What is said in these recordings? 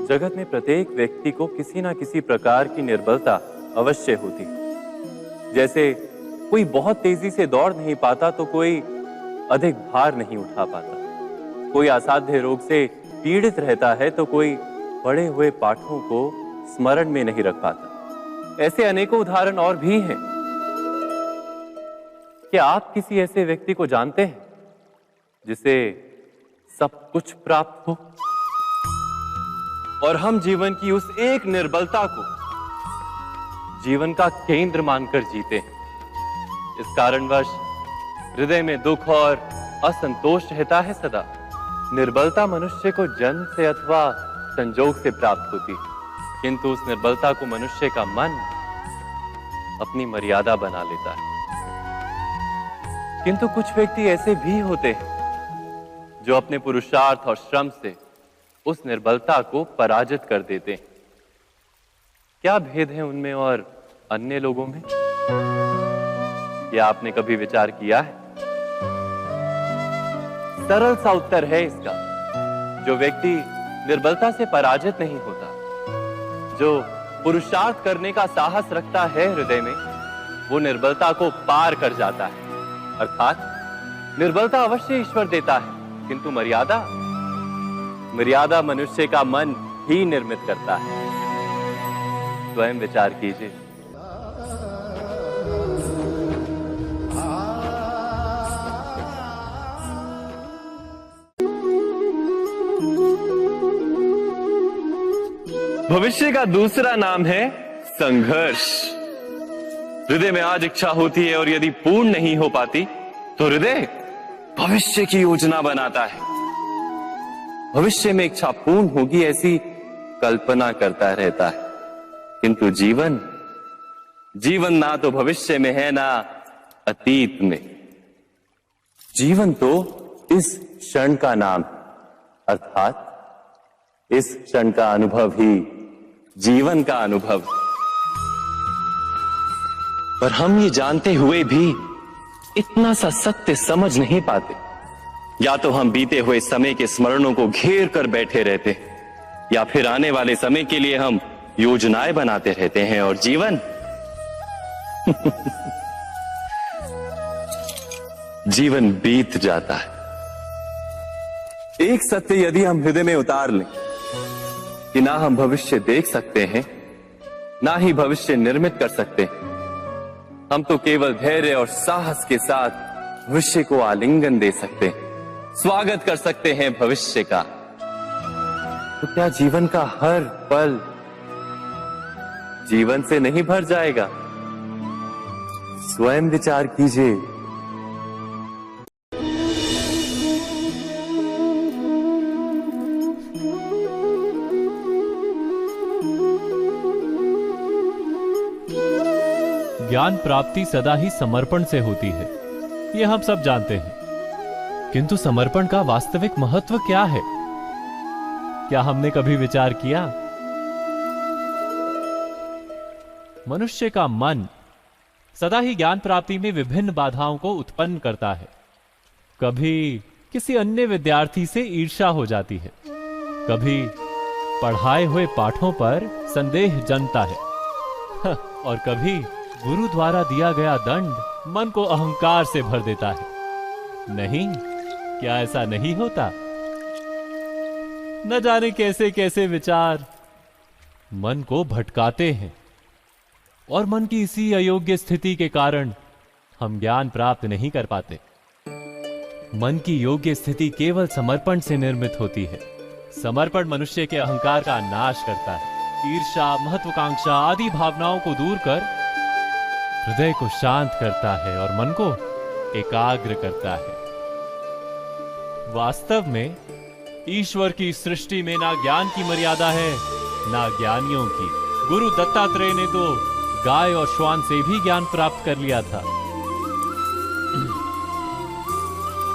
जगत में प्रत्येक व्यक्ति को किसी ना किसी प्रकार की निर्बलता अवश्य होती है। जैसे कोई बहुत तेजी से दौड़ नहीं पाता तो कोई अधिक भार नहीं उठा पाता, कोई असाध्य रोग से पीड़ित रहता है तो कोई पढ़े हुए पाठों को स्मरण में नहीं रख पाता। ऐसे अनेकों उदाहरण और भी हैं। क्या आप किसी ऐसे व्यक्ति को जानते हैं जिसे सब कुछ प्राप्त हो और हम जीवन की उस एक निर्बलता को जीवन का केंद्र मानकर जीते हैं? इस कारणवश हृदय में दुख और असंतोष रहता है सदा। निर्बलता मनुष्य को जन्म से अथवा संजोग से प्राप्त होती है, किंतु उस निर्बलता को मनुष्य का मन अपनी मर्यादा बना लेता है। किंतु कुछ व्यक्ति ऐसे भी होते हैं जो अपने पुरुषार्थ और श्रम से उस निर्बलता को पराजित कर देते हैं। क्या भेद है उनमें और अन्य लोगों में? क्या आपने कभी विचार किया है? सरल सा उत्तर है इसका। जो व्यक्ति निर्बलता से पराजित नहीं होता, जो पुरुषार्थ करने का साहस रखता है हृदय में, वो निर्बलता को पार कर जाता है। अर्थात निर्बलता अवश्य ईश्वर देता है, किंतु मर्यादा मनुष्य का मन ही निर्मित करता है। स्वयं विचार कीजिए। भविष्य का दूसरा नाम है संघर्ष। हृदय में आज इच्छा होती है और यदि पूर्ण नहीं हो पाती तो हृदय भविष्य की योजना बनाता है। भविष्य में इच्छा पूर्ण होगी ऐसी कल्पना करता रहता है, किंतु जीवन ना तो भविष्य में है ना अतीत में। जीवन तो इस क्षण का नाम, अर्थात इस क्षण का अनुभव ही जीवन का अनुभव। पर हम ये जानते हुए भी इतना सा सत्य समझ नहीं पाते। या तो हम बीते हुए समय के स्मरणों को घेर कर बैठे रहते हैं, या फिर आने वाले समय के लिए हम योजनाएं बनाते रहते हैं। और जीवन जीवन बीत जाता है। एक सत्य यदि हम हृदय में उतार लें कि ना हम भविष्य देख सकते हैं, ना ही भविष्य निर्मित कर सकते हैं, हम तो केवल धैर्य और साहस के साथ भविष्य को आलिंगन दे सकते हैं, स्वागत कर सकते हैं भविष्य का। तो क्या जीवन का हर पल जीवन से नहीं भर जाएगा? स्वयं विचार कीजिए। ज्ञान प्राप्ति सदा ही समर्पण से होती है, ये हम सब जानते हैं। किंतु समर्पण का वास्तविक महत्व क्या है? क्या हमने कभी विचार किया? मनुष्य का मन सदा ही ज्ञान प्राप्ति में विभिन्न बाधाओं को उत्पन्न करता है। कभी किसी अन्य विद्यार्थी से ईर्ष्या हो जाती है, कभी पढ़ाए हुए पाठों पर संदेह जन्मता है और कभी गुरु द्वारा दिया गया दंड मन को अहंकार से भर देता है। नहीं, क्या ऐसा नहीं होता? न जाने कैसे कैसे विचार मन को भटकाते हैं और मन की इसी अयोग्य स्थिति के कारण हम ज्ञान प्राप्त नहीं कर पाते। मन की योग्य स्थिति केवल समर्पण से निर्मित होती है। समर्पण मनुष्य के अहंकार का नाश करता है। ईर्ष्या, महत्वाकांक्षा आदि भावनाओं को दूर कर हृदय को शांत करता है और मन को एकाग्र करता है। वास्तव में ईश्वर की सृष्टि में ना ज्ञान की मर्यादा है, ना ज्ञानियों की। गुरु दत्तात्रेय ने तो गाय और श्वान से भी ज्ञान प्राप्त कर लिया था।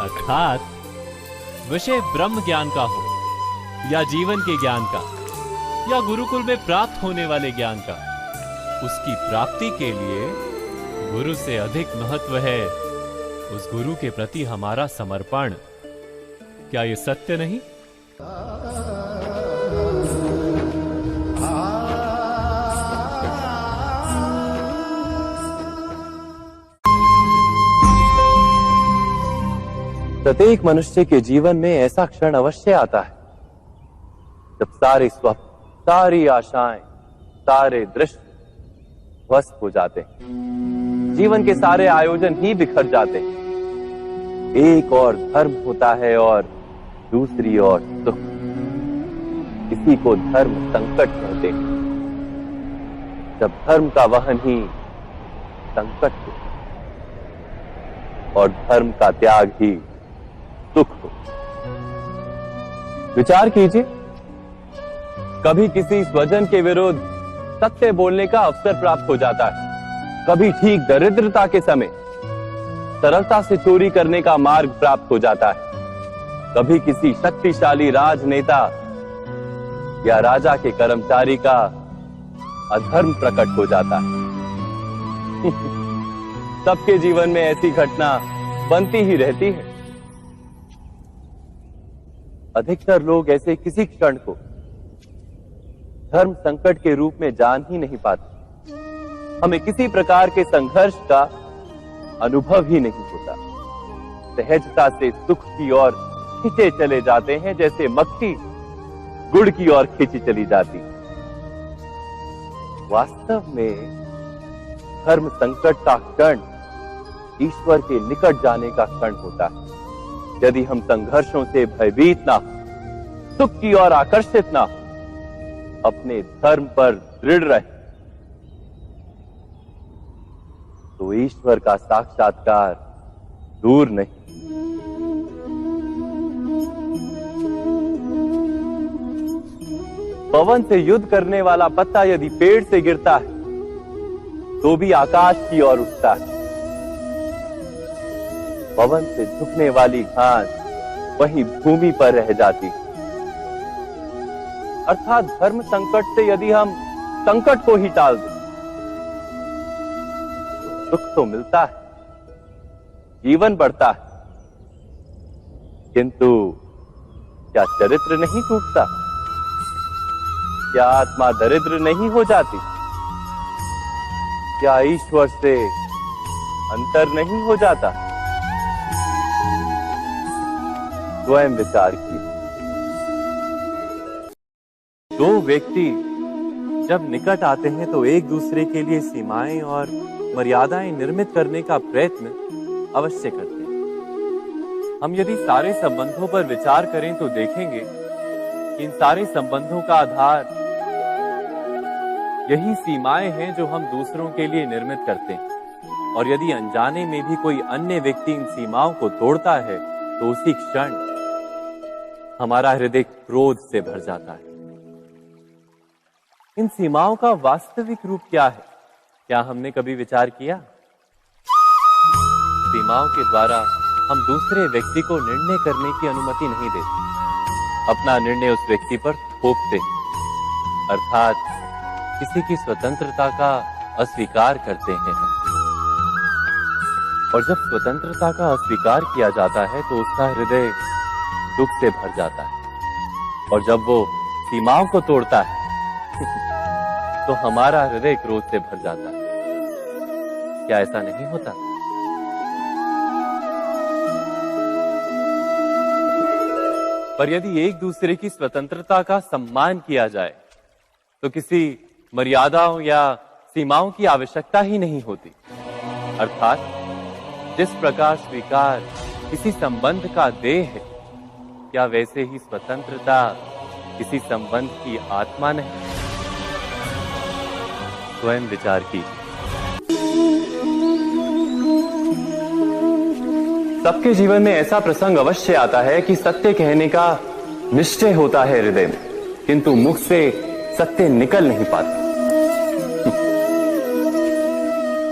अर्थात विषय ब्रह्म ज्ञान का हो या जीवन के ज्ञान का या गुरुकुल में प्राप्त होने वाले ज्ञान का, उसकी प्राप्ति के लिए गुरु से अधिक महत्व है उस गुरु के प्रति हमारा समर्पण। क्या यह सत्य नहीं? प्रत्येक मनुष्य के जीवन में ऐसा क्षण अवश्य आता है जब सारे स्वप्न, सारी आशाएं, सारे दृश्य ध्वस्त हो जाते हैं। जीवन के सारे आयोजन ही बिखर जाते हैं। एक और धर्म होता है और दूसरी ओर सुख। इसी को धर्म संकट कहते हैं। जब धर्म का वहन ही संकट हो और धर्म का त्याग ही सुख हो। विचार कीजिए, कभी किसी स्वजन के विरुद्ध सत्य बोलने का अवसर प्राप्त हो जाता है, कभी ठीक दरिद्रता के समय सरलता से चोरी करने का मार्ग प्राप्त हो जाता है, कभी किसी शक्तिशाली राजनेता या राजा के कर्मचारी का अधर्म प्रकट हो जाता है। सबके जीवन में ऐसी घटना बनती ही रहती है। अधिकतर लोग ऐसे किसी क्षण को धर्म संकट के रूप में जान ही नहीं पाते। हमें किसी प्रकार के संघर्ष का अनुभव ही नहीं होता। सहजता से सुख की ओर खींचे चले जाते हैं, जैसे मक्खी गुड़ की ओर खींची चली जाती। वास्तव में धर्म संकट का क्षण ईश्वर के निकट जाने का क्षण होता है। यदि हम संघर्षों से भयभीत ना हो, सुख की ओर आकर्षित ना हो, अपने धर्म पर दृढ़ रहे, तो ईश्वर का साक्षात्कार दूर नहीं। पवन से युद्ध करने वाला पत्ता यदि पेड़ से गिरता है तो भी आकाश की ओर उठता है। पवन से झुकने वाली घास वहीं भूमि पर रह जाती है। अर्थात धर्म संकट से यदि हम संकट को ही टाल दें तो सुख तो मिलता है, जीवन बढ़ता है, किंतु क्या चरित्र नहीं टूटता? क्या आत्मा दरिद्र नहीं हो जाती? क्या ईश्वर से अंतर नहीं हो जाता? स्वयं विचार कीजिए। दो व्यक्ति जब निकट आते हैं तो एक दूसरे के लिए सीमाएं और मर्यादाएं निर्मित करने का प्रयत्न अवश्य करते हैं। हम यदि सारे संबंधों पर विचार करें तो देखेंगे कि इन सारे संबंधों का आधार यही सीमाएं हैं जो हम दूसरों के लिए निर्मित करते हैं। और यदि अनजाने में भी कोई अन्य व्यक्ति इन सीमाओं को तोड़ता है तो उसी क्षण हमारा हृदय क्रोध से भर जाता है। इन सीमाओं का वास्तविक रूप क्या है? क्या हमने कभी विचार किया? सीमाओं के द्वारा हम दूसरे व्यक्ति को निर्णय करने की अनुमति नहीं देते। अपना निर्णय उस व्यक्ति पर थोपते, अर्थात किसी की स्वतंत्रता का अस्वीकार करते हैं हम। और जब स्वतंत्रता का अस्वीकार किया जाता है तो उसका हृदय दुख से भर जाता है। और जब वो सीमाओं को तोड़ता है तो हमारा हृदय क्रोध से भर जाता है। क्या ऐसा नहीं होता? पर यदि एक दूसरे की स्वतंत्रता का सम्मान किया जाए तो किसी मर्यादाओं या सीमाओं की आवश्यकता ही नहीं होती। अर्थात जिस प्रकार स्वीकार किसी संबंध का देह है, क्या वैसे ही स्वतंत्रता किसी संबंध की आत्मा नहीं? स्वयं विचार कीजिए। सबके जीवन में ऐसा प्रसंग अवश्य आता है कि सत्य कहने का निश्चय होता है हृदय में, किंतु मुख से सत्य निकल नहीं पाता।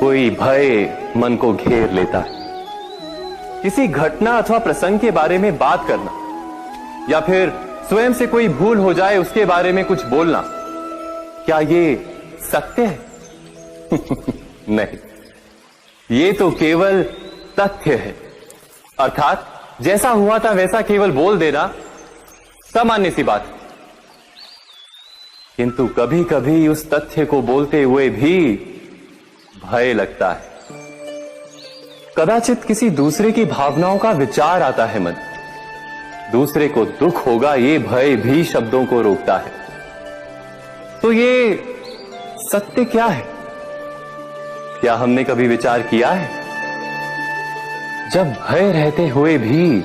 कोई भय मन को घेर लेता है। किसी घटना अथवा प्रसंग के बारे में बात करना या फिर स्वयं से कोई भूल हो जाए उसके बारे में कुछ बोलना, क्या ये सत्य है? नहीं, ये तो केवल तथ्य है। अर्थात जैसा हुआ था वैसा केवल बोल देना सामान्य सी बात है। किंतु कभी कभी उस तथ्य को बोलते हुए भी भय लगता है। कदाचित किसी दूसरे की भावनाओं का विचार आता है मन। दूसरे को दुख होगा ये भय भी शब्दों को रोकता है। तो ये सत्य क्या है? क्या हमने कभी विचार किया है? जब भय रहते हुए भी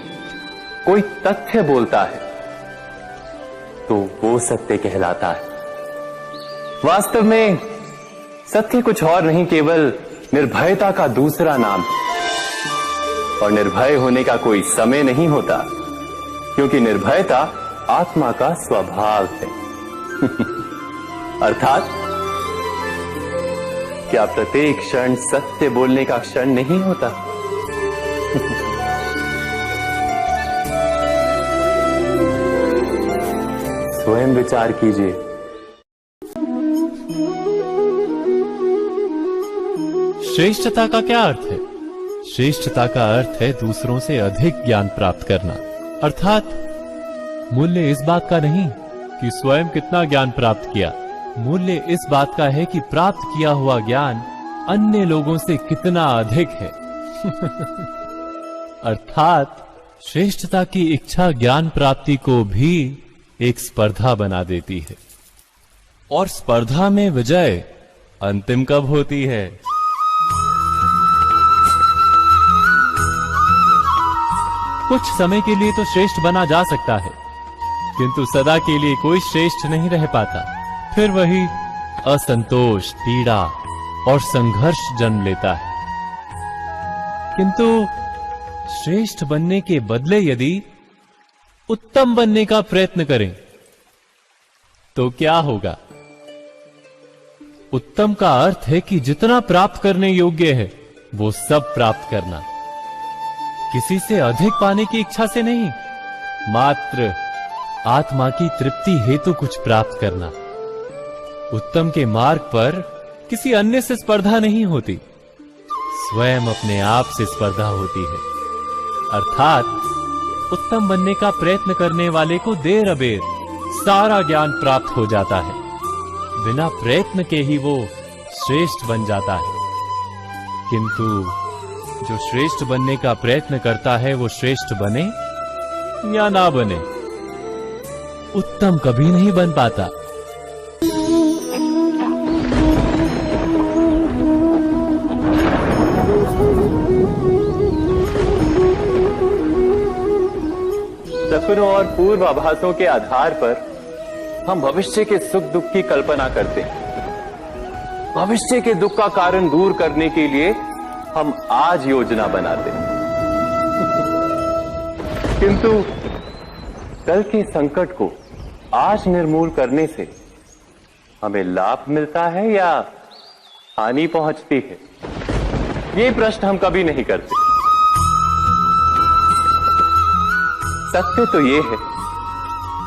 कोई तथ्य बोलता है तो वो सत्य कहलाता है। वास्तव में सत्य कुछ और नहीं, केवल निर्भयता का दूसरा नाम है। और निर्भय होने का कोई समय नहीं होता, क्योंकि निर्भयता आत्मा का स्वभाव है। अर्थात क्या प्रत्येक क्षण सत्य बोलने का क्षण नहीं होता? स्वयं विचार कीजिए। श्रेष्ठता का क्या अर्थ है? श्रेष्ठता का अर्थ है दूसरों से अधिक ज्ञान प्राप्त करना। अर्थात मूल्य इस बात का नहीं कि स्वयं कितना ज्ञान प्राप्त किया, मूल्य इस बात का है कि प्राप्त किया हुआ ज्ञान अन्य लोगों से कितना अधिक है। अर्थात श्रेष्ठता की इच्छा ज्ञान प्राप्ति को भी एक स्पर्धा बना देती है। और स्पर्धा में विजय अंतिम कब होती है? कुछ समय के लिए तो श्रेष्ठ बना जा सकता है, किंतु सदा के लिए कोई श्रेष्ठ नहीं रह पाता। फिर वही असंतोष, पीड़ा और संघर्ष जन्म लेता है। किंतु श्रेष्ठ बनने के बदले यदि उत्तम बनने का प्रयत्न करें तो क्या होगा? उत्तम का अर्थ है कि जितना प्राप्त करने योग्य है वो सब प्राप्त करना, किसी से अधिक पाने की इच्छा से नहीं, मात्र आत्मा की तृप्ति हेतु कुछ प्राप्त करना। उत्तम के मार्ग पर किसी अन्य से स्पर्धा नहीं होती, स्वयं अपने आप से स्पर्धा होती है। अर्थात उत्तम बनने का प्रयत्न करने वाले को देर अबेर सारा ज्ञान प्राप्त हो जाता है, बिना प्रयत्न के ही वो श्रेष्ठ बन जाता है। किंतु जो श्रेष्ठ बनने का प्रयत्न करता है वो श्रेष्ठ बने या ना बने, उत्तम कभी नहीं बन पाता। सपनों और पूर्वाभासों के आधार पर हम भविष्य के सुख दुख की कल्पना करते हैं। भविष्य के दुख का कारण दूर करने के लिए हम आज योजना बनाते हैं। किंतु कल के संकट को आज निर्मूल करने से हमें लाभ मिलता है या हानि पहुंचती है, ये प्रश्न हम कभी नहीं करते। सत्य तो ये है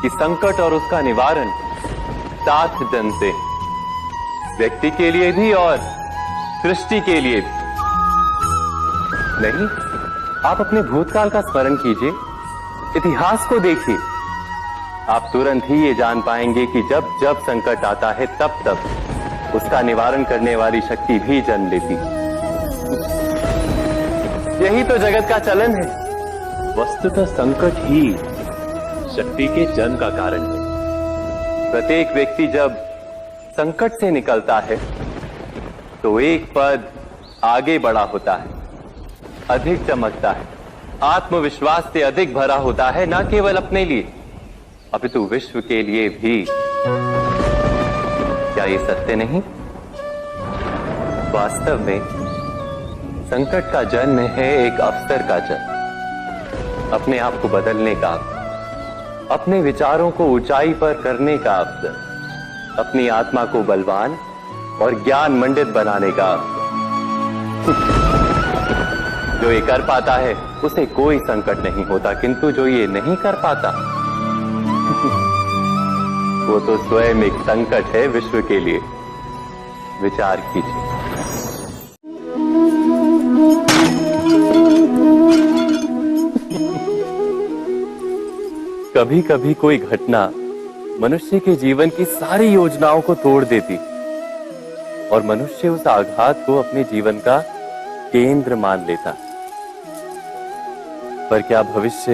कि संकट और उसका निवारण साथ जन से, व्यक्ति के लिए भी और सृष्टि के लिए भी। नहीं, आप अपने भूतकाल का स्मरण कीजिए, इतिहास को देखिए, आप तुरंत ही ये जान पाएंगे कि जब जब संकट आता है तब तब उसका निवारण करने वाली शक्ति भी जन्म लेती है। यही तो जगत का चलन है। वस्तुतः संकट ही शक्ति के जन्म का कारण है। प्रत्येक व्यक्ति जब संकट से निकलता है तो एक पद आगे बढ़ा होता है, अधिक चमकता है, आत्मविश्वास से अधिक भरा होता है, न केवल अपने लिए अपितु विश्व के लिए भी। क्या ये सत्य नहीं? वास्तव में संकट का जन्म है एक अवसर का जन्म, अपने आप को बदलने का, अपने विचारों को ऊंचाई पर करने का अवसर, अपनी आत्मा को बलवान और ज्ञान मंडित बनाने का अवसर। जो ये कर पाता है उसे कोई संकट नहीं होता, किंतु जो ये नहीं कर पाता वो तो स्वयं एक संकट है विश्व के लिए। विचार कीजिए। कभी कभी कोई घटना मनुष्य के जीवन की सारी योजनाओं को तोड़ देती और मनुष्य उस आघात को अपने जीवन का केंद्र मान लेता। पर क्या भविष्य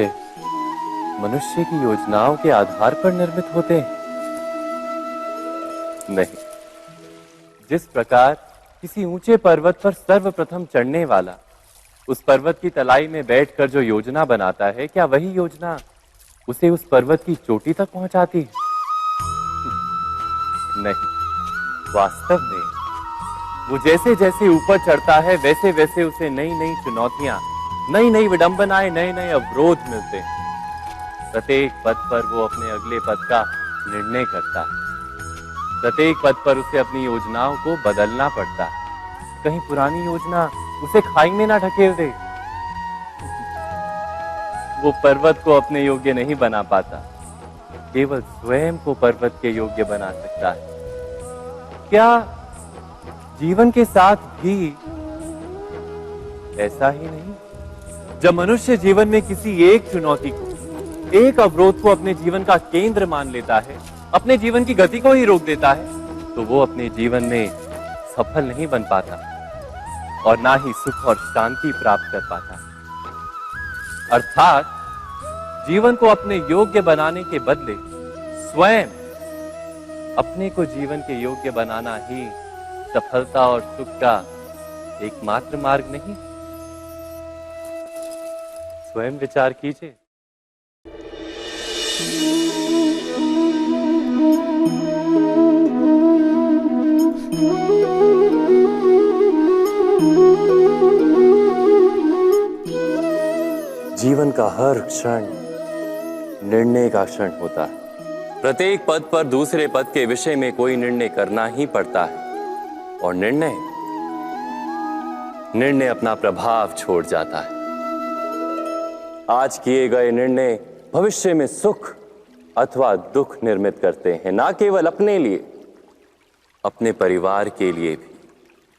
मनुष्य की योजनाओं के आधार पर निर्मित होते हैं? नहीं। जिस प्रकार किसी ऊंचे पर्वत पर सर्वप्रथम चढ़ने वाला उस पर्वत की तलाई में बैठकर जो योजना बनाता है, क्या वही योजना उसे उस पर्वत की चोटी तक पहुंचाती है? नहीं। वास्तव में वो जैसे जैसे ऊपर चढ़ता है वैसे वैसे उसे नई नई चुनौतियां, नई नई विडंबनाएं, नए नए अवरोध मिलते हैं। प्रत्येक पद पर वो अपने अगले पद का निर्णय करता है। प्रत्येक पद पर उसे अपनी योजनाओं को बदलना पड़ता है। कहीं पुरानी योजना उसे खाई में ना ढकेल दे। वो पर्वत को अपने योग्य नहीं बना पाता, केवल स्वयं को पर्वत के योग्य बना सकता है। क्या जीवन के साथ भी ऐसा ही नहीं? जब मनुष्य जीवन में किसी एक चुनौती को, एक अवरोध को अपने जीवन का केंद्र मान लेता है, अपने जीवन की गति को ही रोक देता है, तो वो अपने जीवन में सफल नहीं बन पाता और ना ही सुख और शांति प्राप्त कर पाता। अर्थात जीवन को अपने योग्य बनाने के बदले स्वयं अपने को जीवन के योग्य बनाना ही सफलता और सुख का एकमात्र मार्ग नहीं? स्वयं विचार कीजिए। जीवन का हर क्षण निर्णय का क्षण होता है। प्रत्येक पद पर दूसरे पद के विषय में कोई निर्णय करना ही पड़ता है और निर्णय अपना प्रभाव छोड़ जाता है। आज किए गए निर्णय भविष्य में सुख अथवा दुख निर्मित करते हैं, ना केवल अपने लिए, अपने परिवार के लिए भी,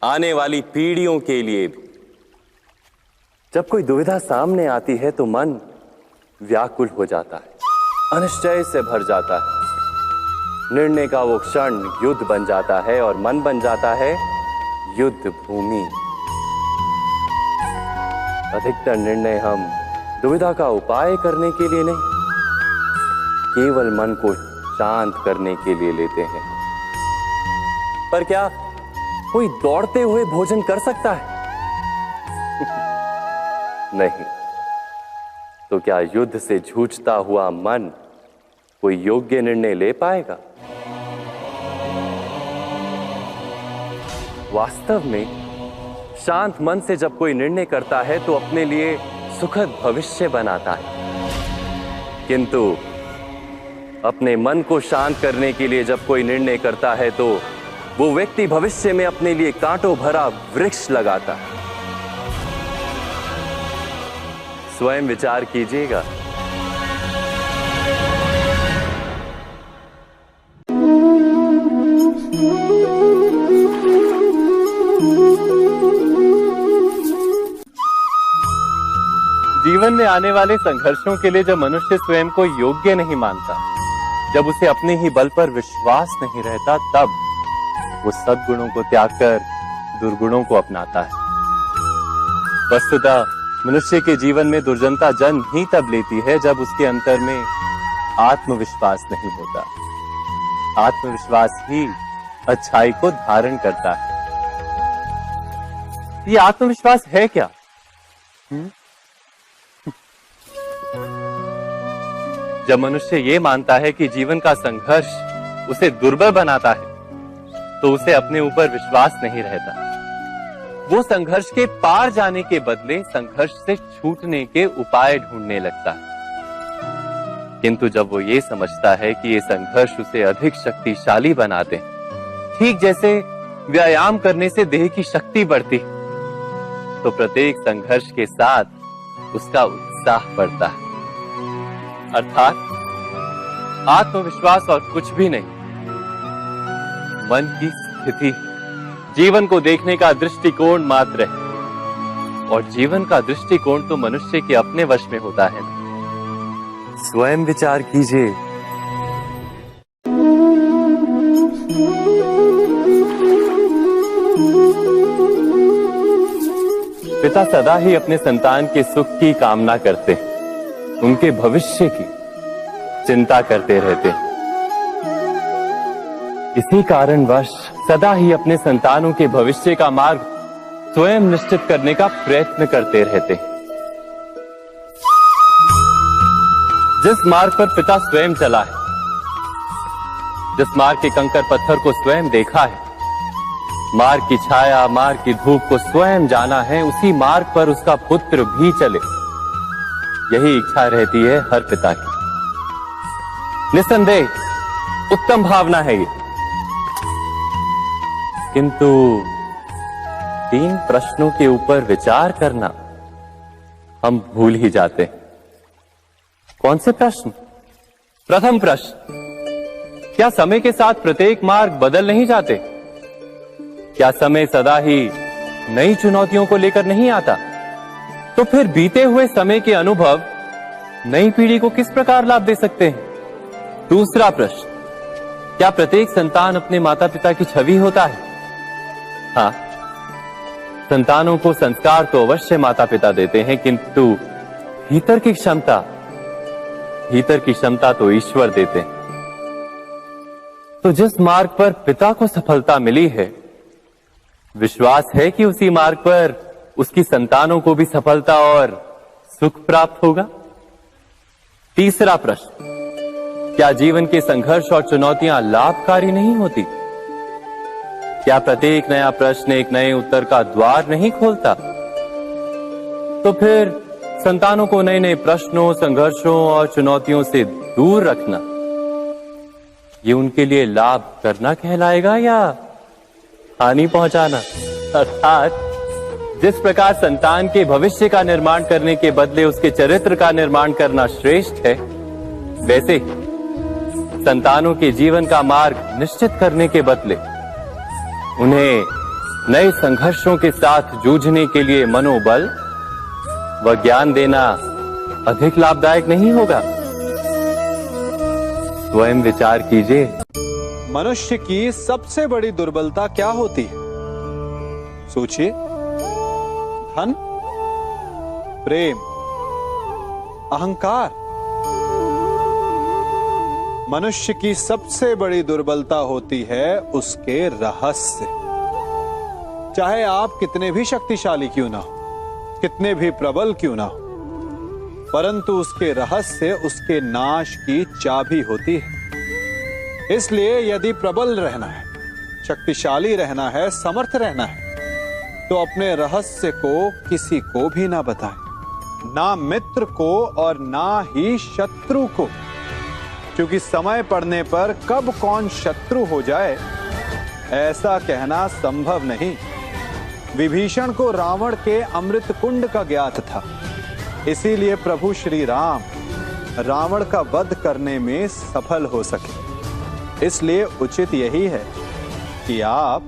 आने वाली पीढ़ियों के लिए भी। जब कोई दुविधा सामने आती है तो मन व्याकुल हो जाता है, अनिश्चय से भर जाता है। निर्णय का वो क्षण युद्ध बन जाता है और मन बन जाता है युद्ध भूमि। अधिकतर निर्णय हम दुविधा का उपाय करने के लिए नहीं, केवल मन को शांत करने के लिए लेते हैं। पर क्या कोई दौड़ते हुए भोजन कर सकता है? नहीं। तो क्या युद्ध से जूझता हुआ मन कोई योग्य निर्णय ले पाएगा? वास्तव में शांत मन से जब कोई निर्णय करता है तो अपने लिए सुखद भविष्य बनाता है। किंतु अपने मन को शांत करने के लिए जब कोई निर्णय करता है तो वो व्यक्ति भविष्य में अपने लिए कांटों भरा वृक्ष लगाता है। स्वयं विचार कीजिएगा। जीवन में आने वाले संघर्षों के लिए जब मनुष्य स्वयं को योग्य नहीं मानता, जब उसे अपने ही बल पर विश्वास नहीं रहता, तब वो सद्गुणों को त्याग कर दुर्गुणों को अपनाता है। वस्तुतः मनुष्य के जीवन में दुर्जनता जन्म ही तब लेती है जब उसके अंतर में आत्मविश्वास नहीं होता। आत्मविश्वास ही अच्छाई को धारण करता है। ये आत्मविश्वास है क्या? जब मनुष्य ये मानता है कि जीवन का संघर्ष उसे दुर्बल बनाता है, तो उसे अपने ऊपर विश्वास नहीं रहता। वो संघर्ष के पार जाने के बदले संघर्ष से छूटने के उपाय ढूंढने लगता है। किंतु जब वो ये समझता है कि ये संघर्ष उसे अधिक शक्तिशाली बनाते हैं, ठीक जैसे व्यायाम करने से देह की शक्ति बढ़ती, तो प्रत्येक संघर्ष के साथ उसका उत्साह बढ़ता है। अर्थात आत्मविश्वास और कुछ भी नहीं, मन की स्थिति, जीवन को देखने का दृष्टिकोण मात्र है। और जीवन का दृष्टिकोण तो मनुष्य के अपने वश में होता है। स्वयं विचार कीजिए। पिता सदा ही अपने संतान के सुख की कामना करते, उनके भविष्य की चिंता करते रहते। इसी कारणवश सदा ही अपने संतानों के भविष्य का मार्ग स्वयं निश्चित करने का प्रयत्न करते रहते। जिस मार्ग पर पिता स्वयं चला है, जिस मार्ग के कंकर पत्थर को स्वयं देखा है, मार्ग की छाया, मार्ग की धूप को स्वयं जाना है, उसी मार्ग पर उसका पुत्र भी चले, यही इच्छा रहती है हर पिता की। निस्संदेह उत्तम भावना है ये, किंतु 3 प्रश्नों के ऊपर विचार करना हम भूल ही जाते हैं। कौन से प्रश्न? प्रथम प्रश्न, क्या समय के साथ प्रत्येक मार्ग बदल नहीं जाते? क्या समय सदा ही नई चुनौतियों को लेकर नहीं आता? तो फिर बीते हुए समय के अनुभव नई पीढ़ी को किस प्रकार लाभ दे सकते हैं? दूसरा प्रश्न, क्या प्रत्येक संतान अपने माता पिता की छवि होता है? हाँ, संतानों को संस्कार तो अवश्य माता पिता देते हैं, किंतु भीतर की क्षमता तो ईश्वर देते हैं। तो जिस मार्ग पर पिता को सफलता मिली है, विश्वास है कि उसी मार्ग पर उसकी संतानों को भी सफलता और सुख प्राप्त होगा। तीसरा प्रश्न, क्या जीवन के संघर्ष और चुनौतियां लाभकारी नहीं होती? क्या प्रत्येक नया प्रश्न एक नए उत्तर का द्वार नहीं खोलता? तो फिर संतानों को नए नए प्रश्नों, संघर्षों और चुनौतियों से दूर रखना, ये उनके लिए लाभ करना कहलाएगा या हानि पहुंचाना? अर्थात जिस प्रकार संतान के भविष्य का निर्माण करने के बदले उसके चरित्र का निर्माण करना श्रेष्ठ है, वैसे ही संतानों के जीवन का मार्ग निश्चित करने के बदले उन्हें नए संघर्षों के साथ जूझने के लिए मनोबल व ज्ञान देना अधिक लाभदायक नहीं होगा? स्वयं विचार कीजिए। मनुष्य की सबसे बड़ी दुर्बलता क्या होती है? सोचिए। धन, प्रेम, अहंकार। मनुष्य की सबसे बड़ी दुर्बलता होती है उसके रहस्य। चाहे आप कितने भी शक्तिशाली क्यों ना हो, कितने भी प्रबल क्यों ना हो, परंतु उसके रहस्य उसके नाश की चाबी होती है। इसलिए यदि प्रबल रहना है, शक्तिशाली रहना है, समर्थ रहना है, तो अपने रहस्य को किसी को भी ना बताएं, ना मित्र को और ना ही शत्रु को, क्योंकि समय पड़ने पर कब कौन शत्रु हो जाए ऐसा कहना संभव नहीं। विभीषण को रावण के अमृत कुंड का ज्ञात था, इसीलिए प्रभु श्री राम रावण का वध करने में सफल हो सके। इसलिए उचित यही है कि आप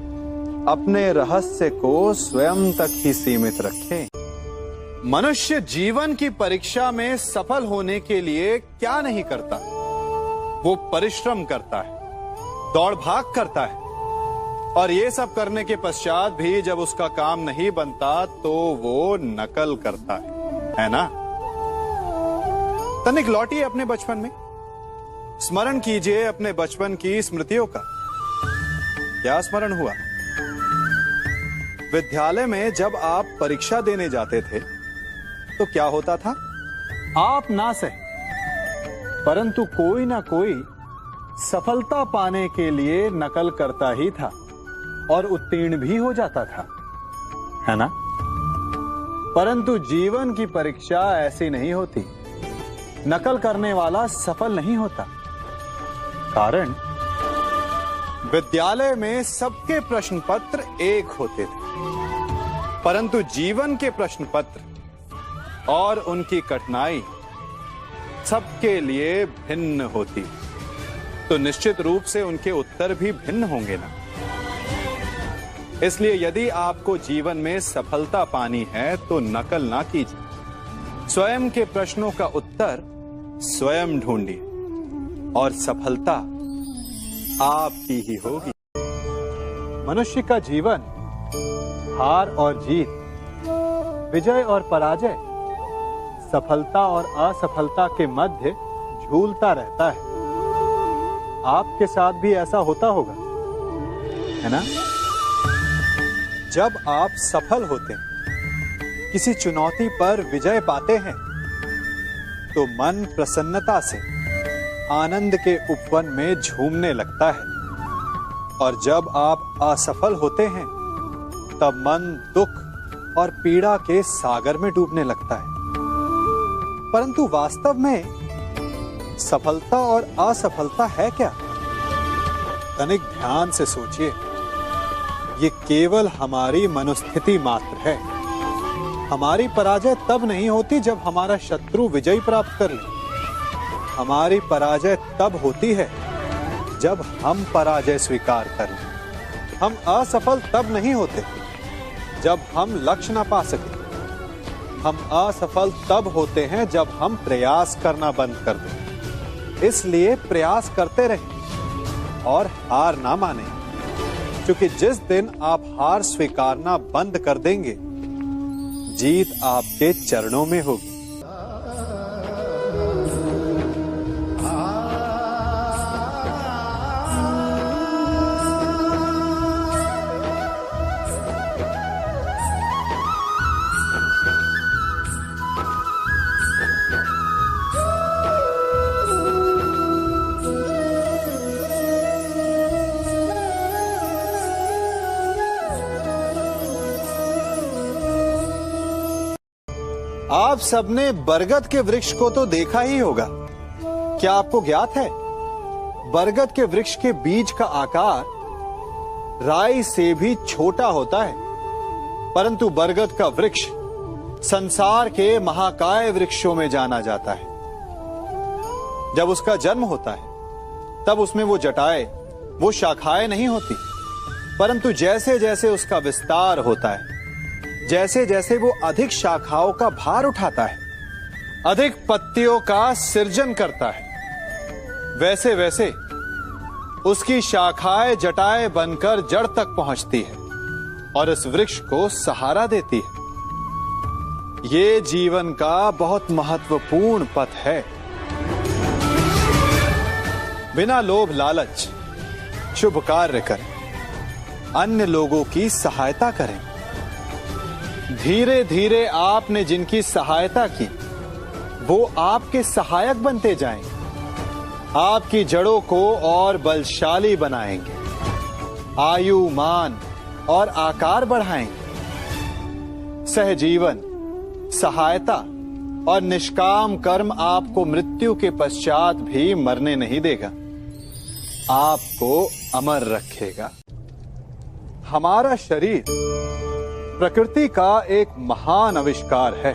अपने रहस्य को स्वयं तक ही सीमित रखें। मनुष्य जीवन की परीक्षा में सफल होने के लिए क्या नहीं करता? वो परिश्रम करता है, दौड़ भाग करता है, और ये सब करने के पश्चात भी जब उसका काम नहीं बनता तो वो नकल करता है ना? तनिक लौटिए अपने बचपन में, स्मरण कीजिए अपने बचपन की स्मृतियों का। क्या स्मरण हुआ? विद्यालय में जब आप परीक्षा देने जाते थे तो क्या होता था? आप ना सहे, परंतु कोई ना कोई सफलता पाने के लिए नकल करता ही था और उत्तीर्ण भी हो जाता था, है ना? परंतु जीवन की परीक्षा ऐसी नहीं होती। नकल करने वाला सफल नहीं होता। कारण विद्यालय में सबके प्रश्न पत्र एक होते थे, परंतु जीवन के प्रश्न पत्र और उनकी कठिनाई सबके लिए भिन्न होती, तो निश्चित रूप से उनके उत्तर भी भिन्न होंगे ना। इसलिए यदि आपको जीवन में सफलता पानी है तो नकल ना कीजिए, स्वयं के प्रश्नों का उत्तर स्वयं ढूंढिए और सफलता आपकी ही होगी। मनुष्य का जीवन हार और जीत विजय और पराजय, सफलता और असफलता के मध्य झूलता रहता है। आपके साथ भी ऐसा होता होगा, है ना? जब आप सफल होते हैं, किसी चुनौती पर विजय पाते हैं, तो मन प्रसन्नता से आनंद के उपवन में झूमने लगता है। और जब आप असफल होते हैं, तब मन दुख और पीड़ा के सागर में डूबने लगता है। परंतु वास्तव में सफलता और असफलता है क्या? तनिक ध्यान से सोचिए। ये केवल हमारी मनोस्थिति मात्र है। हमारी पराजय तब नहीं होती जब हमारा शत्रु विजय प्राप्त कर ले। हमारी पराजय तब होती है जब हम पराजय स्वीकार कर लें। हम असफल तब नहीं होते जब हम लक्ष्य ना पा सके। हम असफल तब होते हैं जब हम प्रयास करना बंद कर दें। इसलिए प्रयास करते रहें और हार ना मानें, क्योंकि जिस दिन आप हार स्वीकारना बंद कर देंगे, जीत आपके चरणों में होगी। आप सबने बरगद के वृक्ष को तो देखा ही होगा। क्या आपको ज्ञात है, बरगद के वृक्ष के बीज का आकार राई से भी छोटा होता है, परंतु बरगद का वृक्ष संसार के महाकाय वृक्षों में जाना जाता है। जब उसका जन्म होता है, तब उसमें वो जटाएं, वो शाखाएं नहीं होती, परंतु जैसे जैसे उसका विस्तार होता है, जैसे जैसे वो अधिक शाखाओं का भार उठाता है, अधिक पत्तियों का सृजन करता है, वैसे वैसे उसकी शाखाएं जटाएं बनकर जड़ तक पहुंचती है और इस वृक्ष को सहारा देती है। ये जीवन का बहुत महत्वपूर्ण पथ है। बिना लोभ लालच शुभ कार्य करें, अन्य लोगों की सहायता करें। धीरे धीरे आपने जिनकी सहायता की, वो आपके सहायक बनते जाएं, आपकी जड़ों को और बलशाली बनाएंगे, आयु मान और आकार बढ़ाएंगे। सहजीवन, सहायता और निष्काम कर्म आपको मृत्यु के पश्चात भी मरने नहीं देगा, आपको अमर रखेगा। हमारा शरीर प्रकृति का एक महान आविष्कार है।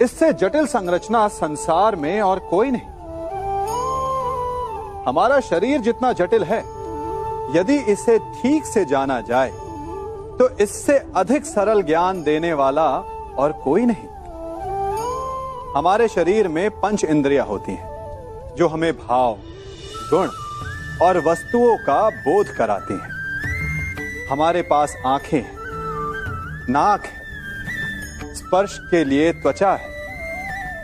इससे जटिल संरचना संसार में और कोई नहीं। हमारा शरीर जितना जटिल है, यदि इसे ठीक से जाना जाए तो इससे अधिक सरल ज्ञान देने वाला और कोई नहीं। हमारे शरीर में 5 इंद्रियां होती हैं, जो हमें भाव, गुण और वस्तुओं का बोध कराती हैं। हमारे पास आंखें हैं, नाक है, स्पर्श के लिए त्वचा है,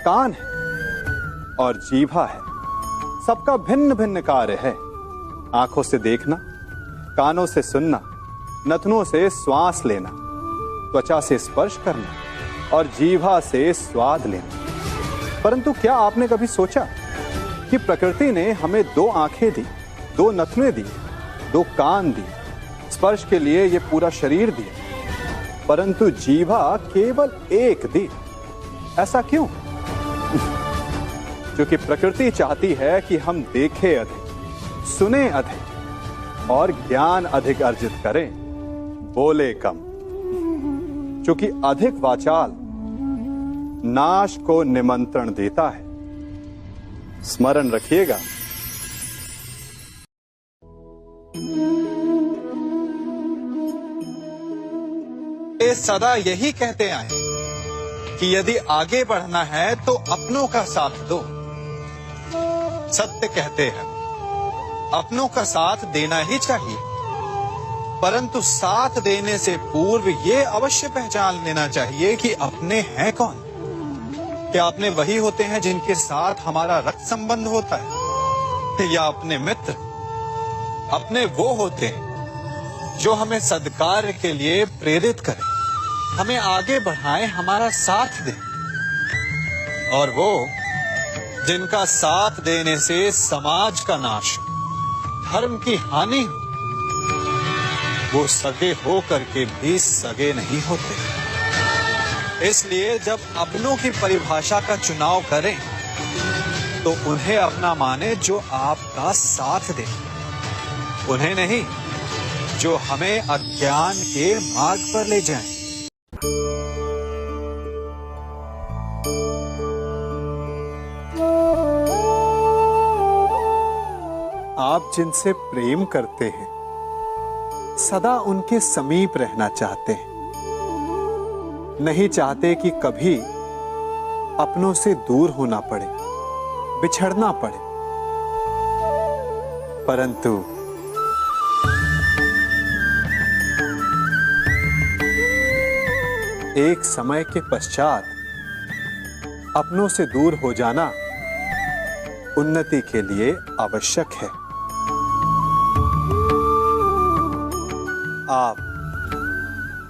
कान है और जीभा है। सबका भिन्न भिन्न कार्य है। आंखों से देखना, कानों से सुनना, नथनों से श्वास लेना, त्वचा से स्पर्श करना और जीभा से स्वाद लेना। परंतु क्या आपने कभी सोचा कि प्रकृति ने हमें 2 आंखें दी, 2 नथने दी, 2 कान दी, स्पर्श के लिए ये पूरा शरीर दिया, परंतु जीभा केवल 1 दी? ऐसा क्यों? क्योंकि प्रकृति चाहती है कि हम देखें अधिक, सुने अधिक और ज्ञान अधिक अर्जित करें, बोले कम। क्योंकि अधिक वाचाल नाश को निमंत्रण देता है। स्मरण रखिएगा। ये सदा यही कहते आए कि यदि आगे बढ़ना है तो अपनों का साथ दो। सत्य कहते हैं, अपनों का साथ देना ही चाहिए। परंतु साथ देने से पूर्व ये अवश्य पहचान लेना चाहिए कि अपने हैं कौन। क्या अपने वही होते हैं जिनके साथ हमारा रक्त संबंध होता है, या अपने मित्र? अपने वो होते हैं जो हमें सद्कार्य के लिए प्रेरित करें, हमें आगे बढ़ाएं, हमारा साथ दें। और वो जिनका साथ देने से समाज का नाश, धर्म की हानि हो, वो सगे हो करके भी सगे नहीं होते। इसलिए जब अपनों की परिभाषा का चुनाव करें तो उन्हें अपना माने जो आपका साथ दे, उन्हें नहीं जो हमें अज्ञान के मार्ग पर ले जाएं। आप जिनसे प्रेम करते हैं सदा उनके समीप रहना चाहते हैं, नहीं चाहते कि कभी अपनों से दूर होना पड़े, बिछड़ना पड़े। परंतु एक समय के पश्चात अपनों से दूर हो जाना उन्नति के लिए आवश्यक है। आप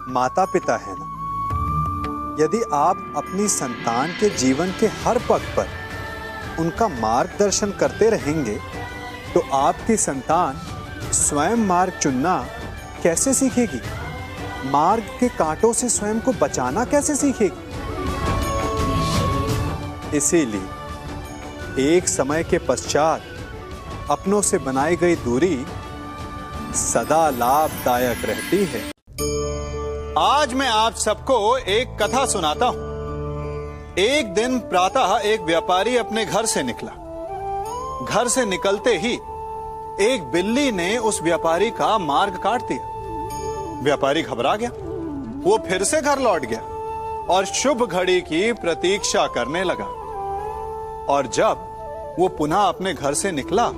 माता पिता हैं ना, यदि आप अपनी संतान के जीवन के हर पग पर उनका मार्गदर्शन करते रहेंगे तो आपकी संतान स्वयं मार्ग चुनना कैसे सीखेगी? मार्ग के कांटों से स्वयं को बचाना कैसे सीखेगी? इसीलिए एक समय के पश्चात अपनों से बनाई गई दूरी सदा लाभदायक रहती है। आज मैं आप सबको एक कथा सुनाता हूं। एक दिन प्रातः एक व्यापारी अपने घर से निकला। घर से निकलते ही एक बिल्ली ने उस व्यापारी का मार्ग काट दिया। व्यापारी घबरा गया, वो फिर से घर लौट गया और शुभ घड़ी की प्रतीक्षा करने लगा। और जब वो पुनः अपने घर से निकला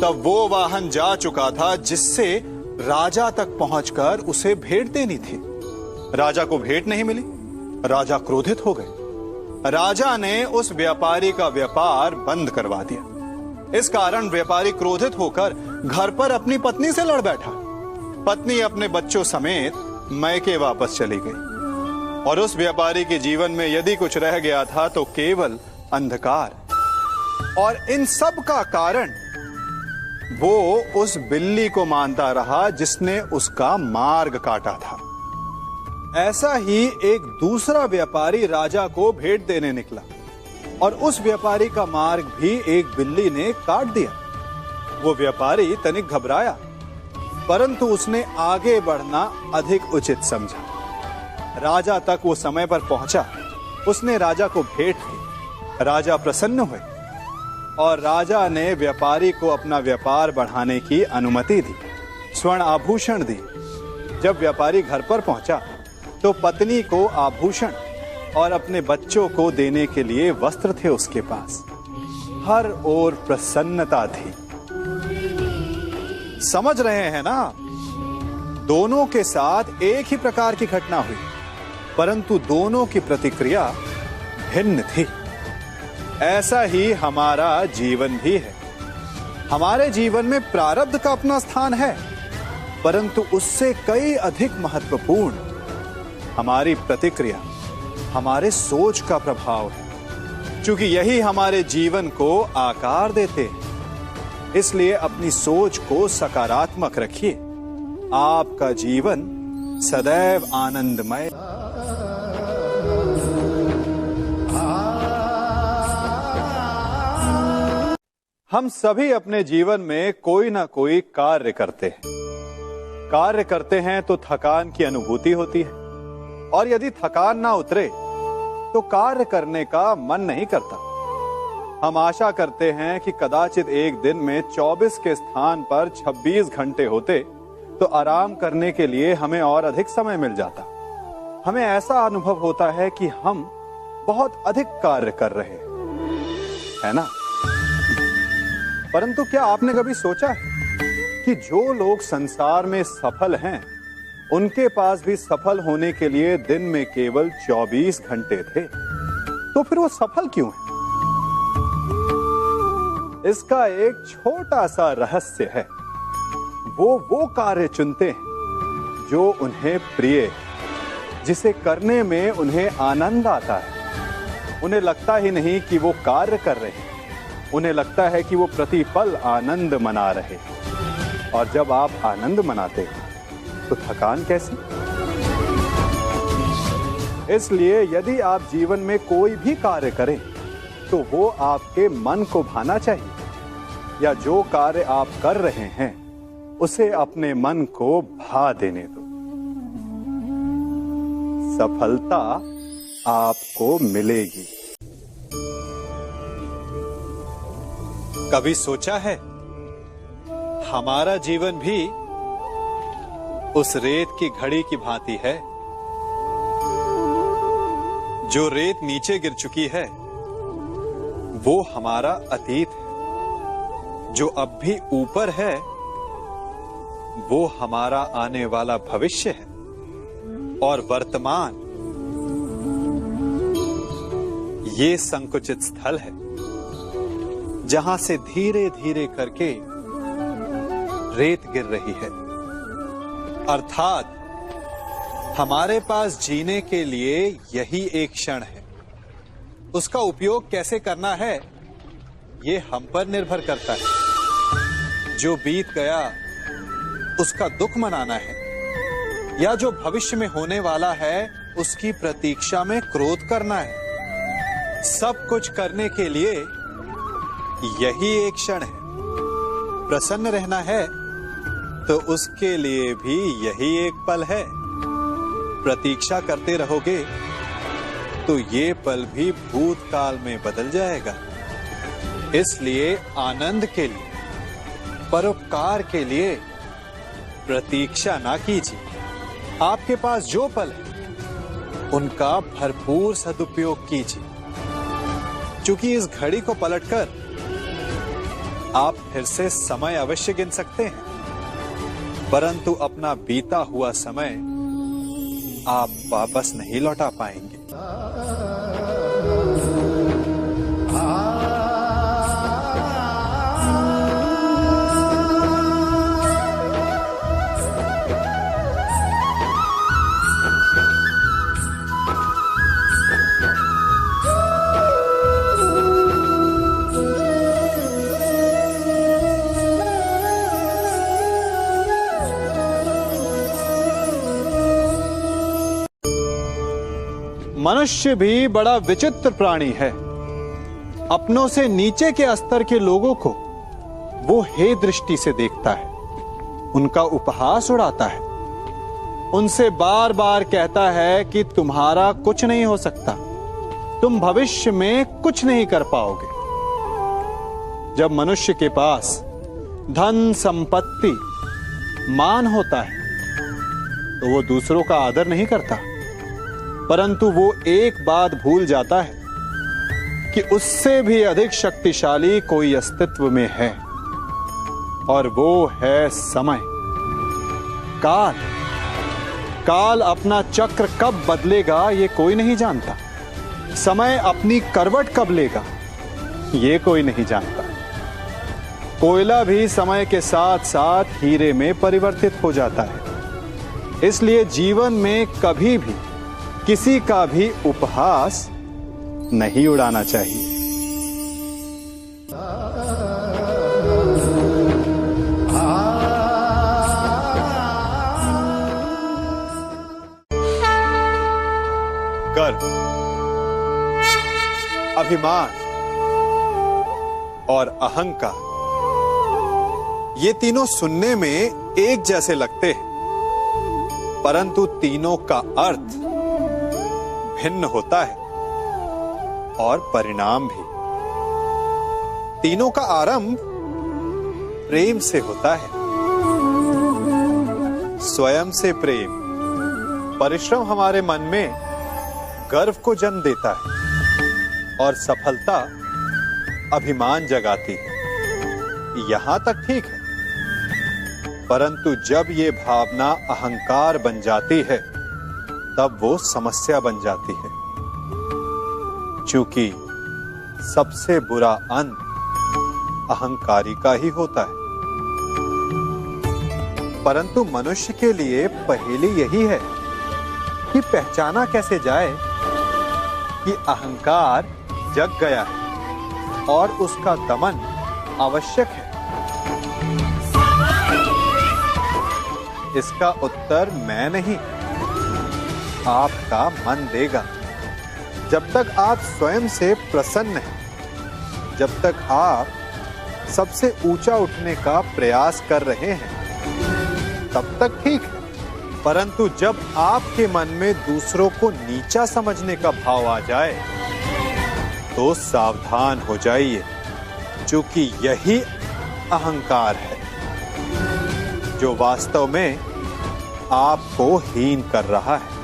तब वो वाहन जा चुका था जिससे राजा तक पहुंचकर उसे भेंट देनी थी। राजा को भेंट नहीं मिली। राजा क्रोधित हो गए। राजा ने उस व्यापारी का व्यापार बंद करवा दिया। इस कारण व्यापारी क्रोधित होकर घर पर अपनी पत्नी से लड़ बैठा। पत्नी अपने बच्चों समेत मैके वापस चली गई और उस व्यापारी के जीवन में यदि कुछ रह गया था तो केवल अंधकार। और इन सब का कारण वो उस बिल्ली को मानता रहा जिसने उसका मार्ग काटा था। ऐसा ही एक दूसरा व्यापारी राजा को भेंट देने निकला और उस व्यापारी का मार्ग भी एक बिल्ली ने काट दिया। वो व्यापारी तनिक घबराया, परंतु उसने आगे बढ़ना अधिक उचित समझा। राजा तक वो समय पर पहुंचा। उसने राजा को भेंट दी। राजा प्रसन्न हुए और राजा ने व्यापारी को अपना व्यापार बढ़ाने की अनुमति दी, स्वर्ण आभूषण दी। जब व्यापारी घर पर पहुंचा तो पत्नी को आभूषण और अपने बच्चों को देने के लिए वस्त्र थे उसके पास। हर ओर प्रसन्नता थी। समझ रहे हैं ना? दोनों के साथ एक ही प्रकार की घटना हुई, परंतु दोनों की प्रतिक्रिया भिन्न थी। ऐसा ही हमारा जीवन भी है। हमारे जीवन में प्रारब्ध का अपना स्थान है, परंतु उससे कई अधिक महत्वपूर्ण हमारी प्रतिक्रिया, हमारे सोच का प्रभाव है, क्योंकि यही हमारे जीवन को आकार देते हैं। इसलिए अपनी सोच को सकारात्मक रखिए। आपका जीवन सदैव आनंदमय। हम सभी अपने जीवन में कोई ना कोई कार्य करते हैं। कार्य करते हैं तो थकान की अनुभूति होती है, और यदि थकान ना उतरे तो कार्य करने का मन नहीं करता। हम आशा करते हैं कि कदाचित एक दिन में 24 के स्थान पर 26 घंटे होते तो आराम करने के लिए हमें और अधिक समय मिल जाता। हमें ऐसा अनुभव होता है कि हम बहुत अधिक कार्य कर रहे हैं, है ना? परंतु क्या आपने कभी सोचा है कि जो लोग संसार में सफल हैं, उनके पास भी सफल होने के लिए दिन में केवल 24 घंटे थे। तो फिर वो सफल क्यों हैं? इसका एक छोटा सा रहस्य है। वो कार्य चुनते हैं जो उन्हें प्रिय है, जिसे करने में उन्हें आनंद आता है। उन्हें लगता ही नहीं कि वो कार्य कर रहे हैं, उन्हें लगता है कि वो प्रतिपल आनंद मना रहे हैं। और जब आप आनंद मनाते हैं तो थकान कैसी? इसलिए यदि आप जीवन में कोई भी कार्य करें तो वो आपके मन को भाना चाहिए, या जो कार्य आप कर रहे हैं उसे अपने मन को भा देने दो। सफलता आपको मिलेगी। कभी सोचा है हमारा जीवन भी उस रेत की घड़ी की भांति है? जो रेत नीचे गिर चुकी है वो हमारा अतीत है, जो अब भी ऊपर है वो हमारा आने वाला भविष्य है, और वर्तमान ये संकुचित स्थल है जहां से धीरे धीरे करके रेत गिर रही है। अर्थात हमारे पास जीने के लिए यही एक क्षण है। उसका उपयोग कैसे करना है ये हम पर निर्भर करता है। जो बीत गया उसका दुख मनाना है, या जो भविष्य में होने वाला है उसकी प्रतीक्षा में क्रोध करना है। सब कुछ करने के लिए यही एक क्षण है। प्रसन्न रहना है तो उसके लिए भी यही एक पल है। प्रतीक्षा करते रहोगे तो ये पल भी भूतकाल में बदल जाएगा। इसलिए आनंद के लिए, परोपकार के लिए प्रतीक्षा ना कीजिए। आपके पास जो पल है उनका भरपूर सदुपयोग कीजिए, क्योंकि इस घड़ी को पलटकर आप फिर से समय अवश्य गिन सकते हैं, परंतु अपना बीता हुआ समय आप वापस नहीं लौटा पाएंगे। मनुष्य भी बड़ा विचित्र प्राणी है। अपनों से नीचे के स्तर के लोगों को वो हे दृष्टि से देखता है, उनका उपहास उड़ाता है, उनसे बार बार कहता है कि तुम्हारा कुछ नहीं हो सकता, तुम भविष्य में कुछ नहीं कर पाओगे। जब मनुष्य के पास धन, संपत्ति, मान होता है तो वो दूसरों का आदर नहीं करता, परंतु वो एक बात भूल जाता है कि उससे भी अधिक शक्तिशाली कोई अस्तित्व में है, और वो है समय। काल काल अपना चक्र कब बदलेगा ये कोई नहीं जानता। समय अपनी करवट कब लेगा ये कोई नहीं जानता। कोयला भी समय के साथ साथ हीरे में परिवर्तित हो जाता है। इसलिए जीवन में कभी भी किसी का भी उपहास नहीं उड़ाना चाहिए। गर्व, अभिमान और अहंकार, ये तीनों सुनने में एक जैसे लगते हैं, परंतु तीनों का अर्थ भिन्न होता है और परिणाम भी। तीनों का आरंभ प्रेम से होता है। स्वयं से प्रेम, परिश्रम हमारे मन में गर्व को जन्म देता है, और सफलता अभिमान जगाती है। यहां तक ठीक है, परंतु जब ये भावना अहंकार बन जाती है तब वो समस्या बन जाती है, क्योंकि सबसे बुरा अंत अहंकारी का ही होता है। परंतु मनुष्य के लिए पहेली यही है कि पहचाना कैसे जाए कि अहंकार जग गया है और उसका दमन आवश्यक है। इसका उत्तर मैं नहीं, आपका मन देगा। जब तक आप स्वयं से प्रसन्न हैं, जब तक आप सबसे ऊंचा उठने का प्रयास कर रहे हैं, तब तक ठीक है। परंतु जब आपके मन में दूसरों को नीचा समझने का भाव आ जाए तो सावधान हो जाइए, क्योंकि यही अहंकार है जो वास्तव में आपको हीन कर रहा है।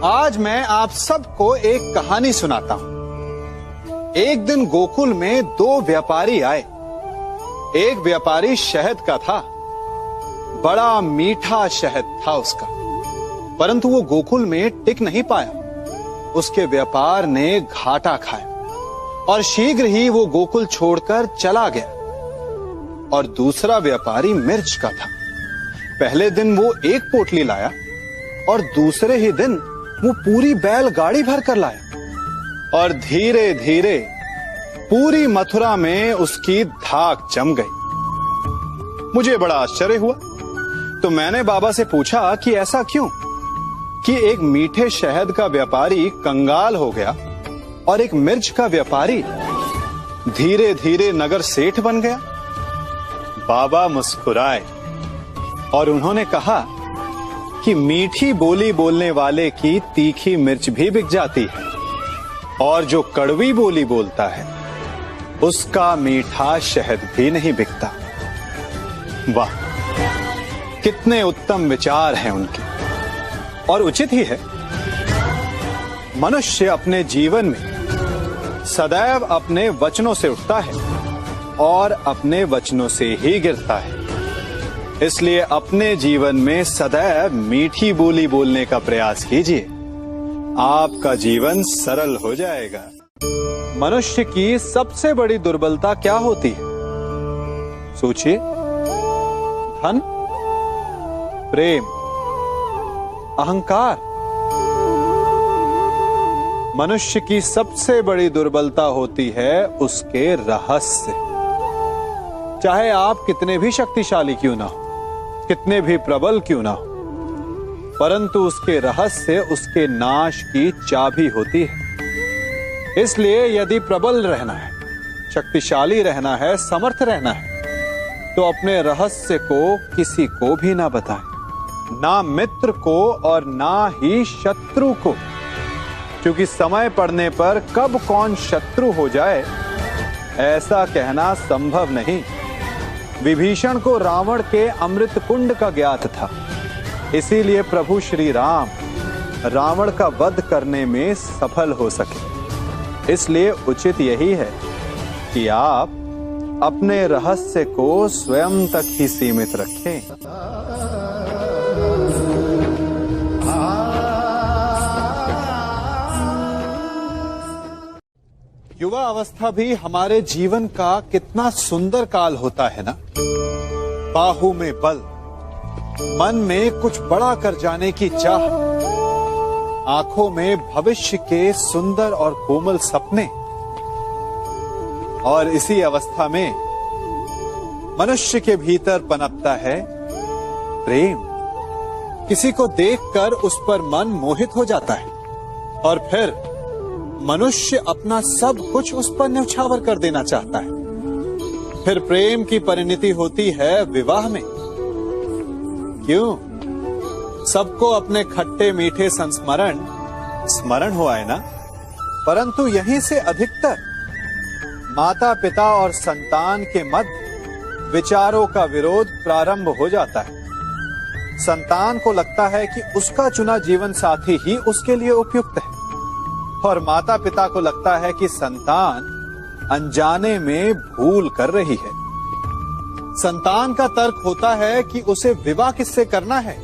आज मैं आप सबको एक कहानी सुनाता हूं। एक दिन गोकुल में दो व्यापारी आए। एक व्यापारी शहद का था, बड़ा मीठा शहद था उसका, परंतु वो गोकुल में टिक नहीं पाया। उसके व्यापार ने घाटा खाया और शीघ्र ही वो गोकुल छोड़कर चला गया। और दूसरा व्यापारी मिर्च का था। पहले दिन वो एक पोटली लाया और दूसरे ही दिन वो पूरी बैलगाड़ी भर कर लाया। और धीरे धीरे पूरी मथुरा में उसकी धाक जम गई। मुझे बड़ा आश्चर्य हुआ, तो मैंने बाबा से पूछा कि ऐसा क्यों कि एक मीठे शहद का व्यापारी कंगाल हो गया और एक मिर्च का व्यापारी धीरे धीरे नगर सेठ बन गया। बाबा मुस्कुराए और उन्होंने कहा कि मीठी बोली बोलने वाले की तीखी मिर्च भी बिक जाती है, और जो कड़वी बोली बोलता है उसका मीठा शहद भी नहीं बिकता। वाह, कितने उत्तम विचार हैं उनके, और उचित ही है। मनुष्य अपने जीवन में सदैव अपने वचनों से उठता है और अपने वचनों से ही गिरता है। इसलिए अपने जीवन में सदैव मीठी बोली बोलने का प्रयास कीजिए, आपका जीवन सरल हो जाएगा। मनुष्य की सबसे बड़ी दुर्बलता क्या होती है? सोचिए। धन, प्रेम, अहंकार। मनुष्य की सबसे बड़ी दुर्बलता होती है उसके रहस्य। चाहे आप कितने भी शक्तिशाली क्यों ना हो, कितने भी प्रबल क्यों ना हो, परंतु उसके रहस्य उसके नाश की चाबी होती है। इसलिए यदि प्रबल रहना है, शक्तिशाली रहना है, समर्थ रहना है, तो अपने रहस्य को किसी को भी ना बताएं, ना मित्र को और ना ही शत्रु को, क्योंकि समय पड़ने पर कब कौन शत्रु हो जाए ऐसा कहना संभव नहीं। विभीषण को रावण के अमृत कुंड का ज्ञात था, इसीलिए प्रभु श्री राम रावण का वध करने में सफल हो सके। इसलिए उचित यही है कि आप अपने रहस्य को स्वयं तक ही सीमित रखें। युवा अवस्था भी हमारे जीवन का कितना सुंदर काल होता है ना। बाहु में बल, मन में कुछ बड़ा कर जाने की चाह, आंखों में भविष्य के सुंदर और कोमल सपने। और इसी अवस्था में मनुष्य के भीतर पनपता है प्रेम। किसी को देखकर उस पर मन मोहित हो जाता है और फिर मनुष्य अपना सब कुछ उस पर न्यौछावर कर देना चाहता है। फिर प्रेम की परिणति होती है विवाह में। क्यों? सबको अपने खट्टे मीठे संस्मरण स्मरण हुआ है ना। परंतु यहीं से अधिकतर माता पिता और संतान के मध्य विचारों का विरोध प्रारंभ हो जाता है। संतान को लगता है कि उसका चुना जीवन साथी ही उसके लिए उपयुक्त है, और माता पिता को लगता है कि संतान अनजाने में भूल कर रही है। संतान का तर्क होता है कि उसे विवाह किससे करना है,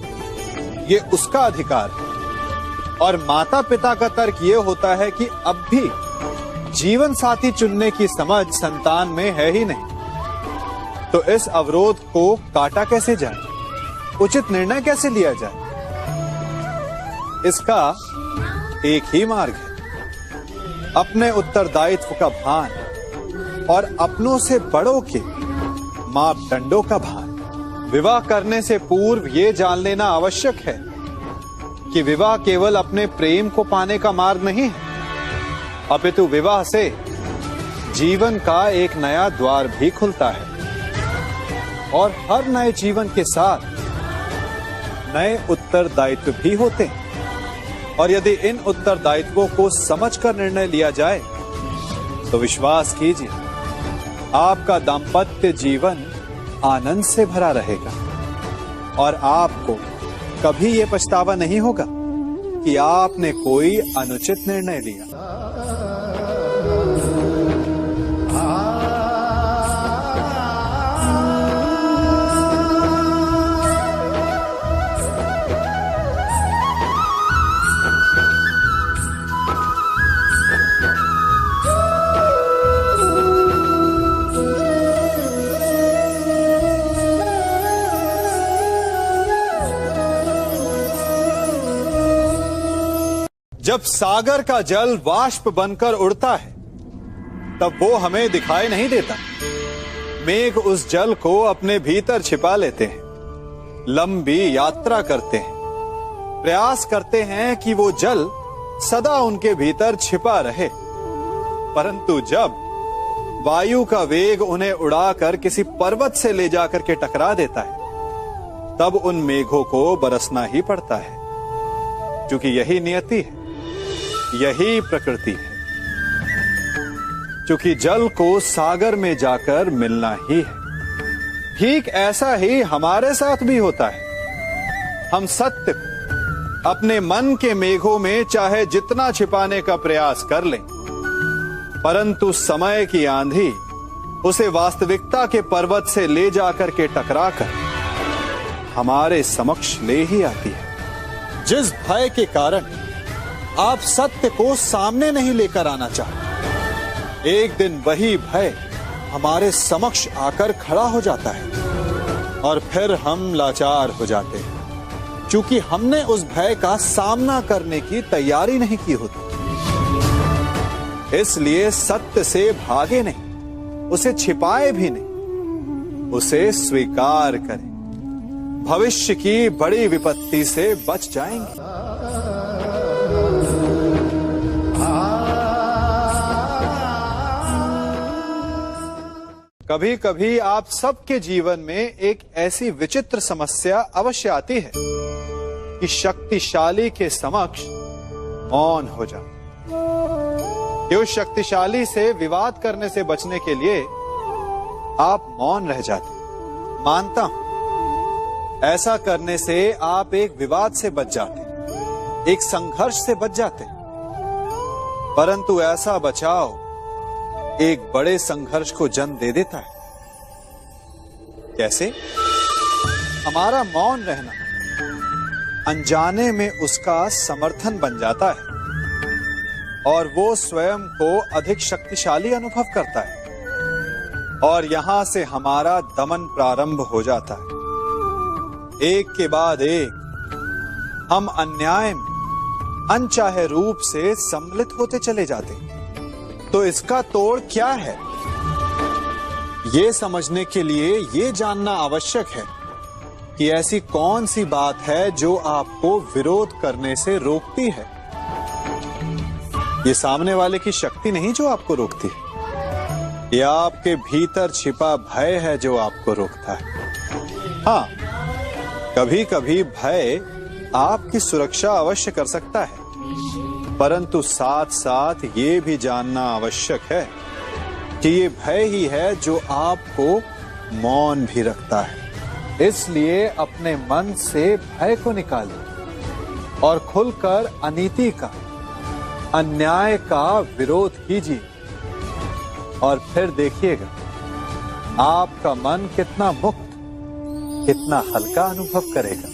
ये उसका अधिकार है, और माता पिता का तर्क ये होता है कि अब भी जीवन साथी चुनने की समझ संतान में है ही नहीं। तो इस अवरोध को काटा कैसे जाए, उचित निर्णय कैसे लिया जाए? इसका एक ही मार्ग है, अपने उत्तरदायित्व का भान और अपनों से बड़ों के मापदंडों का भान। विवाह करने से पूर्व यह जान लेना आवश्यक है कि विवाह केवल अपने प्रेम को पाने का मार्ग नहीं है, अपितु विवाह से जीवन का एक नया द्वार भी खुलता है, और हर नए जीवन के साथ नए उत्तरदायित्व भी होते हैं। और यदि इन उत्तरदायित्वों को समझकर निर्णय लिया जाए तो विश्वास कीजिए, आपका दाम्पत्य जीवन आनंद से भरा रहेगा, और आपको कभी यह पछतावा नहीं होगा कि आपने कोई अनुचित निर्णय लिया। जब सागर का जल वाष्प बनकर उड़ता है तब वो हमें दिखाई नहीं देता। मेघ उस जल को अपने भीतर छिपा लेते हैं, लंबी यात्रा करते हैं, प्रयास करते हैं कि वो जल सदा उनके भीतर छिपा रहे, परंतु जब वायु का वेग उन्हें उड़ाकर किसी पर्वत से ले जाकर के टकरा देता है, तब उन मेघों को बरसना ही पड़ता है, क्योंकि यही नियति है, यही प्रकृति है। क्योंकि जल को सागर में जाकर मिलना ही है। ठीक ऐसा ही हमारे साथ भी होता है। हम सत्य को अपने मन के मेघों में चाहे जितना छिपाने का प्रयास कर लें, परंतु समय की आंधी उसे वास्तविकता के पर्वत से ले जाकर के टकराकर हमारे समक्ष ले ही आती है। जिस भय के कारण आप सत्य को सामने नहीं लेकर आना चाहते, एक दिन वही भय हमारे समक्ष आकर खड़ा हो जाता है, और फिर हम लाचार हो जाते हैं, क्योंकि हमने उस भय का सामना करने की तैयारी नहीं की होती। इसलिए सत्य से भागे नहीं, उसे छिपाए भी नहीं, उसे स्वीकार करें। भविष्य की बड़ी विपत्ति से बच जाएंगे। कभी कभी आप सबके जीवन में एक ऐसी विचित्र समस्या अवश्य आती है कि शक्तिशाली के समक्ष मौन हो जाओ। कि उस शक्तिशाली से विवाद करने से बचने के लिए आप मौन रह जाते। मानता हूं, ऐसा करने से आप एक विवाद से बच जाते, एक संघर्ष से बच जाते, परंतु ऐसा बचाव एक बड़े संघर्ष को जन्म दे देता है। कैसे? हमारा मौन रहना अनजाने में उसका समर्थन बन जाता है, और वो स्वयं को अधिक शक्तिशाली अनुभव करता है, और यहां से हमारा दमन प्रारंभ हो जाता है। एक के बाद एक हम अन्याय में अनचाहे रूप से सम्मिलित होते चले जाते हैं। तो इसका तोड़ क्या है? ये समझने के लिए ये जानना आवश्यक है कि ऐसी कौन सी बात है जो आपको विरोध करने से रोकती है। ये सामने वाले की शक्ति नहीं जो आपको रोकती है, ये आपके भीतर छिपा भय है जो आपको रोकता है। हाँ, कभी कभी भय आपकी सुरक्षा अवश्य कर सकता है, परंतु साथ साथ ये भी जानना आवश्यक है कि ये भय ही है जो आपको मौन भी रखता है, इसलिए अपने मन से भय को निकालिए और खुलकर अनीति का, अन्याय का विरोध कीजिए और फिर देखिएगा आपका मन कितना मुक्त, कितना हल्का अनुभव करेगा।